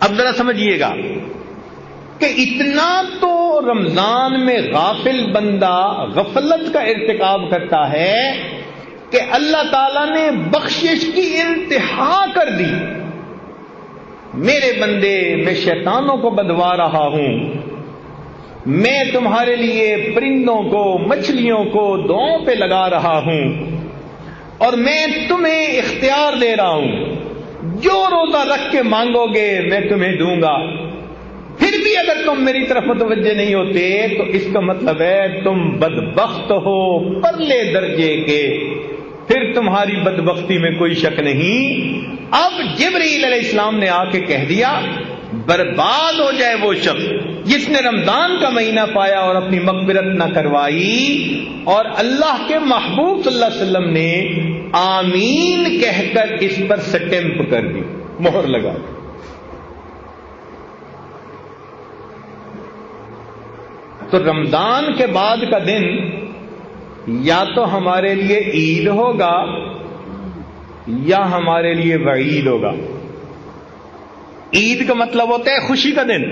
اب ذرا سمجھیے گا کہ اتنا تو رمضان میں غافل بندہ غفلت کا ارتکاب کرتا ہے کہ اللہ تعالیٰ نے بخشش کی انتہا کر دی. میرے بندے، میں شیطانوں کو بدوا رہا ہوں، میں تمہارے لیے پرندوں کو، مچھلیوں کو دعاؤں پہ لگا رہا ہوں، اور میں تمہیں اختیار دے رہا ہوں، جو روزہ رکھ کے مانگو گے میں تمہیں دوں گا. پھر بھی اگر تم میری طرف متوجہ نہیں ہوتے تو اس کا مطلب ہے تم بدبخت ہو پرلے درجے کے. پھر تمہاری بدبختی میں کوئی شک نہیں. اب جبرائیل علیہ السلام نے آ کے کہہ دیا برباد ہو جائے وہ شخص جس نے رمضان کا مہینہ پایا اور اپنی مغفرت نہ کروائی. اور اللہ کے محبوب صلی اللہ علیہ وسلم نے آمین کہہ کر اس پر سٹیمپ کر دی، مہر لگا دی. تو رمضان کے بعد کا دن یا تو ہمارے لیے عید ہوگا یا ہمارے لیے وعید ہوگا. عید کا مطلب ہوتا ہے خوشی کا دن،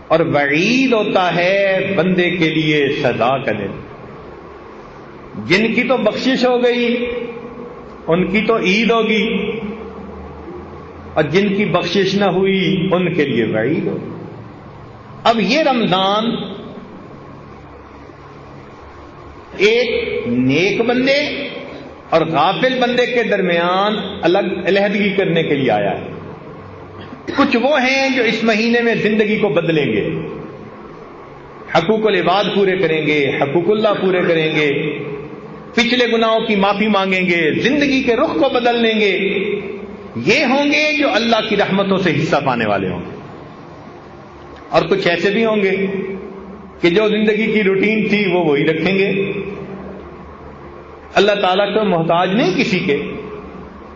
اور وعید ہوتا ہے بندے کے لیے سزا کا دن. جن کی تو بخشش ہو گئی ان کی تو عید ہوگی، اور جن کی بخشش نہ ہوئی ان کے لیے وعید ہوگی. اب یہ رمضان ایک نیک بندے اور غافل بندے کے درمیان علیحدگی کرنے کے لیے آیا ہے. کچھ وہ ہیں جو اس مہینے میں زندگی کو بدلیں گے، حقوق العباد پورے کریں گے، حقوق اللہ پورے کریں گے، پچھلے گناہوں کی معافی مانگیں گے، زندگی کے رخ کو بدل لیں گے. یہ ہوں گے جو اللہ کی رحمتوں سے حصہ پانے والے ہوں گے. اور کچھ ایسے بھی ہوں گے کہ جو زندگی کی روٹین تھی وہ وہی رکھیں گے، اللہ تعالیٰ کو محتاج نہیں کسی کے.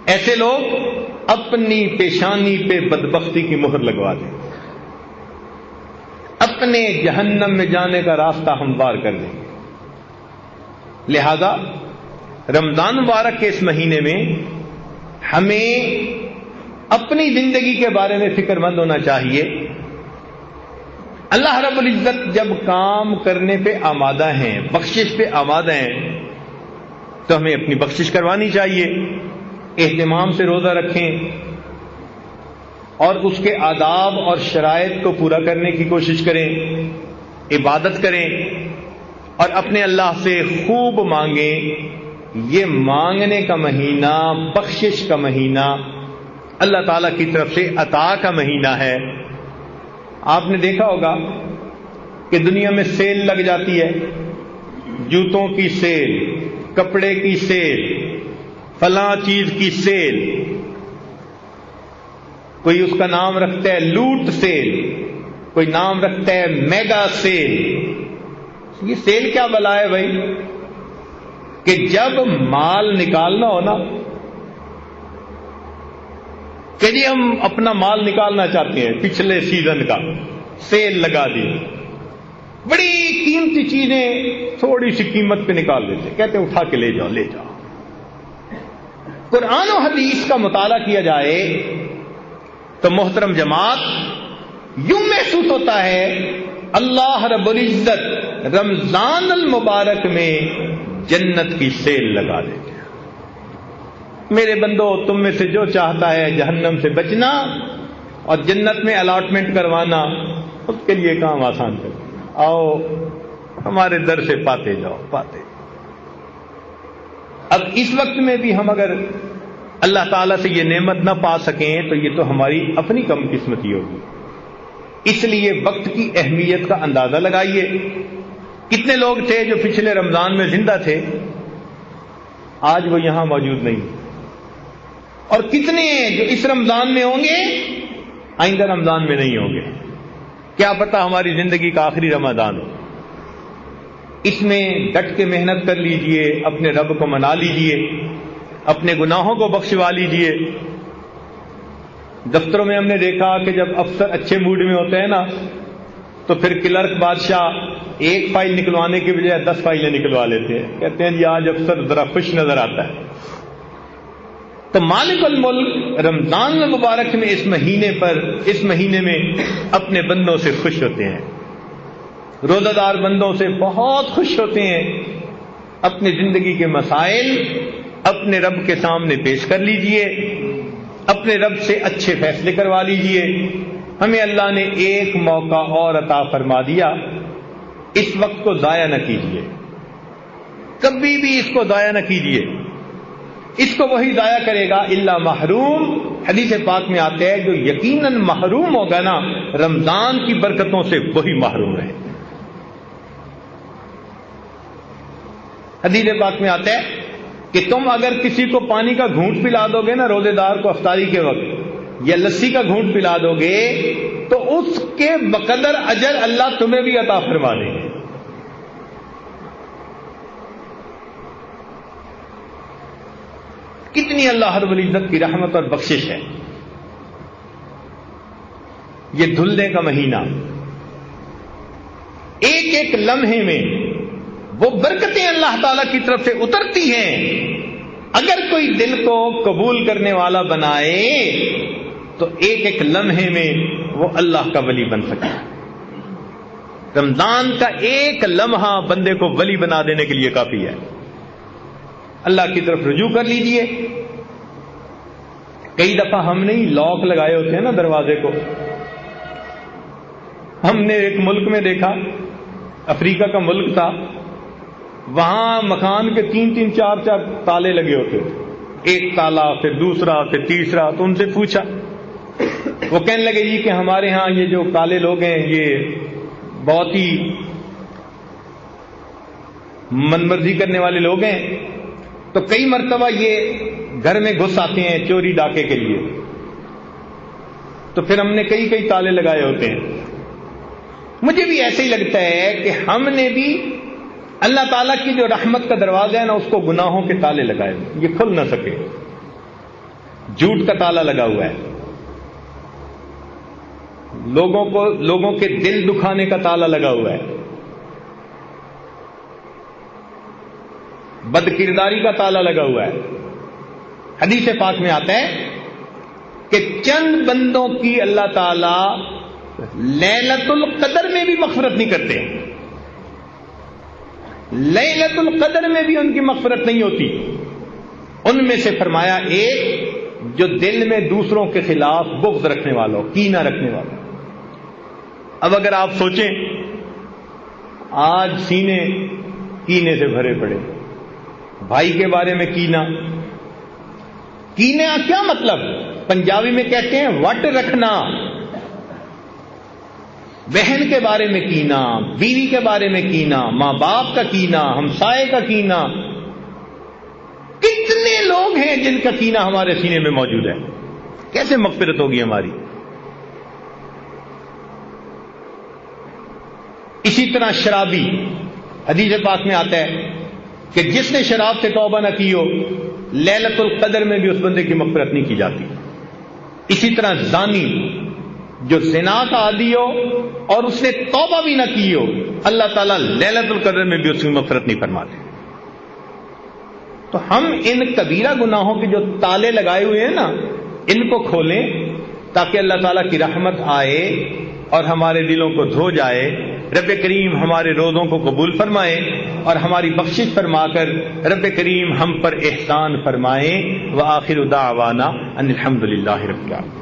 ایسے لوگ اپنی پیشانی پہ بدبختی کی مہر لگوا دیں، اپنے جہنم میں جانے کا راستہ ہموار کر دیں. لہذا رمضان مبارک کے اس مہینے میں ہمیں اپنی زندگی کے بارے میں فکر مند ہونا چاہیے. اللہ رب العزت جب کام کرنے پہ آمادہ ہیں، بخشش پہ آمادہ ہیں، تو ہمیں اپنی بخشش کروانی چاہیے. اہتمام سے روزہ رکھیں اور اس کے آداب اور شرائط کو پورا کرنے کی کوشش کریں، عبادت کریں اور اپنے اللہ سے خوب مانگیں. یہ مانگنے کا مہینہ، بخشش کا مہینہ، اللہ تعالیٰ کی طرف سے عطا کا مہینہ ہے. آپ نے دیکھا ہوگا کہ دنیا میں سیل لگ جاتی ہے، جوتوں کی سیل، کپڑے کی سیل، فلاں چیز کی سیل. کوئی اس کا نام رکھتا ہے لوٹ سیل، کوئی نام رکھتا ہے میگا سیل. یہ سیل کیا بلا ہے بھائی؟ کہ جب مال نکالنا ہو نا، کہ جی ہم اپنا مال نکالنا چاہتے ہیں پچھلے سیزن کا، سیل لگا دی، بڑی قیمتی چیزیں تھوڑی سی قیمت پہ نکال دیتے، کہتے ہیں اٹھا کے لے جاؤ لے جاؤ. قرآن و حدیث کا مطالعہ کیا جائے تو محترم جماعت یوں محسوس ہوتا ہے اللہ رب العزت رمضان المبارک میں جنت کی سیل لگا دیتے. میرے بندو، تم میں سے جو چاہتا ہے جہنم سے بچنا اور جنت میں الاٹمنٹ کروانا، اس کے لیے کام آسان کر آؤ ہمارے در سے پاتے جاؤ پاتے. اب اس وقت میں بھی ہم اگر اللہ تعالیٰ سے یہ نعمت نہ پا سکیں تو یہ تو ہماری اپنی کم قسمتی ہوگی. اس لیے وقت کی اہمیت کا اندازہ لگائیے. کتنے لوگ تھے جو پچھلے رمضان میں زندہ تھے، آج وہ یہاں موجود نہیں، اور کتنے جو اس رمضان میں ہوں گے آئندہ رمضان میں نہیں ہوں گے. کیا پتہ ہماری زندگی کا آخری رمضان ہو. اس میں ڈٹ کے محنت کر لیجئے، اپنے رب کو منا لیجئے، اپنے گناہوں کو بخشوا لیجئے. دفتروں میں ہم نے دیکھا کہ جب افسر اچھے موڈ میں ہوتے ہیں نا تو پھر کلرک بادشاہ ایک فائل نکلوانے کے بجائے 10 فائلیں نکلوا لیتے ہیں. کہتے ہیں جی آج افسر ذرا خوش نظر آتا ہے. تو مالک الملک رمضان المبارک میں اس مہینے میں اپنے بندوں سے خوش ہوتے ہیں، روزہ دار بندوں سے بہت خوش ہوتے ہیں۔ اپنی زندگی کے مسائل اپنے رب کے سامنے پیش کر لیجئے، اپنے رب سے اچھے فیصلے کروا لیجئے۔ ہمیں اللہ نے ایک موقع اور عطا فرما دیا، اس وقت کو ضائع نہ کیجیے، کبھی بھی اس کو ضائع نہ کیجیے۔ اس کو وہی ضائع کرے گا الا محروم، حدیث پاک میں آتے ہیں جو یقیناً محروم ہوگا نا رمضان کی برکتوں سے، وہی محروم ہے۔ حدیث پاک میں آتا ہے کہ تم اگر کسی کو پانی کا گھونٹ پلا دو گے نا روزے دار کو افطاری کے وقت، یا لسی کا گھونٹ پلا دو گے، تو اس کے بقدر اجر اللہ تمہیں بھی عطا فرما دیں گے۔ کتنی اللہ رب العزت کی رحمت اور بخشش ہے۔ یہ دھلنے کا مہینہ، ایک ایک لمحے میں وہ برکتیں اللہ تعالی کی طرف سے اترتی ہیں۔ اگر کوئی دل کو قبول کرنے والا بنائے تو ایک ایک لمحے میں وہ اللہ کا ولی بن سکے۔ رمضان کا ایک لمحہ بندے کو ولی بنا دینے کے لیے کافی ہے۔ اللہ کی طرف رجوع کر لیجئے۔ کئی دفعہ ہم نے ہی لاک لگائے ہوتے ہیں نا دروازے کو۔ ہم نے ایک ملک میں دیکھا، افریقہ کا ملک تھا، وہاں مکان کے 3 4 تالے لگے ہوتے تھے، ایک تالا پھر دوسرا پھر تیسرا۔ تو ان سے پوچھا، وہ کہنے لگے جی کہ ہمارے ہاں یہ جو کالے لوگ ہیں یہ بہت ہی من مرضی کرنے والے لوگ ہیں، تو کئی مرتبہ یہ گھر میں گھس آتے ہیں چوری ڈاکے کے لیے، تو پھر ہم نے کئی تالے لگائے ہوتے ہیں۔ مجھے بھی ایسے ہی لگتا ہے کہ ہم نے بھی اللہ تعالیٰ کی جو رحمت کا دروازہ ہے نا اس کو گناہوں کے تالے لگائے، یہ کھل نہ سکے۔ جھوٹ کا تالا لگا ہوا ہے، لوگوں کے دل دکھانے کا تالا لگا ہوا ہے، بد کرداری کا تالا لگا ہوا ہے۔ حدیث پاک میں آتا ہے کہ چند بندوں کی اللہ تعالی لیلۃ القدر میں بھی مغفرت نہیں کرتے، لیلۃ القدر میں بھی ان کی مغفرت نہیں ہوتی۔ ان میں سے فرمایا ایک جو دل میں دوسروں کے خلاف بغض رکھنے والا ہو، کینہ رکھنے والا۔ اب اگر آپ سوچیں، آج سینے کینے سے بھرے پڑے، بھائی کے بارے میں کینہ کیا مطلب؟ پنجابی میں کہتے ہیں وٹ رکھنا، بہن کے بارے میں کینہ، بیوی کے بارے میں کینہ، ماں باپ کا کینہ، ہمسائے کا کینہ۔ کتنے لوگ ہیں جن کا کینہ ہمارے سینے میں موجود ہے، کیسے مغفرت ہوگی ہماری؟ اسی طرح شرابی، حدیث پاک میں آتا ہے کہ جس نے شراب سے توبہ نہ کی ہو لیلۃ القدر میں بھی اس بندے کی مغفرت نہیں کی جاتی۔ اسی طرح زانی جو زنا کا عادی ہو اور اس نے توبہ بھی نہ کی ہو، اللہ تعالیٰ لیلۃ القدر میں بھی اس کی مغفرت نہیں فرماتے۔ تو ہم ان کبیرہ گناہوں کے جو تالے لگائے ہوئے ہیں نا، ان کو کھولیں تاکہ اللہ تعالیٰ کی رحمت آئے اور ہمارے دلوں کو دھو جائے۔ رب کریم ہمارے روزوں کو قبول فرمائے اور ہماری بخشش فرما کر رب کریم ہم پر احسان فرمائے۔ وآخر دعوانا ان الحمد للہ رب العالمین۔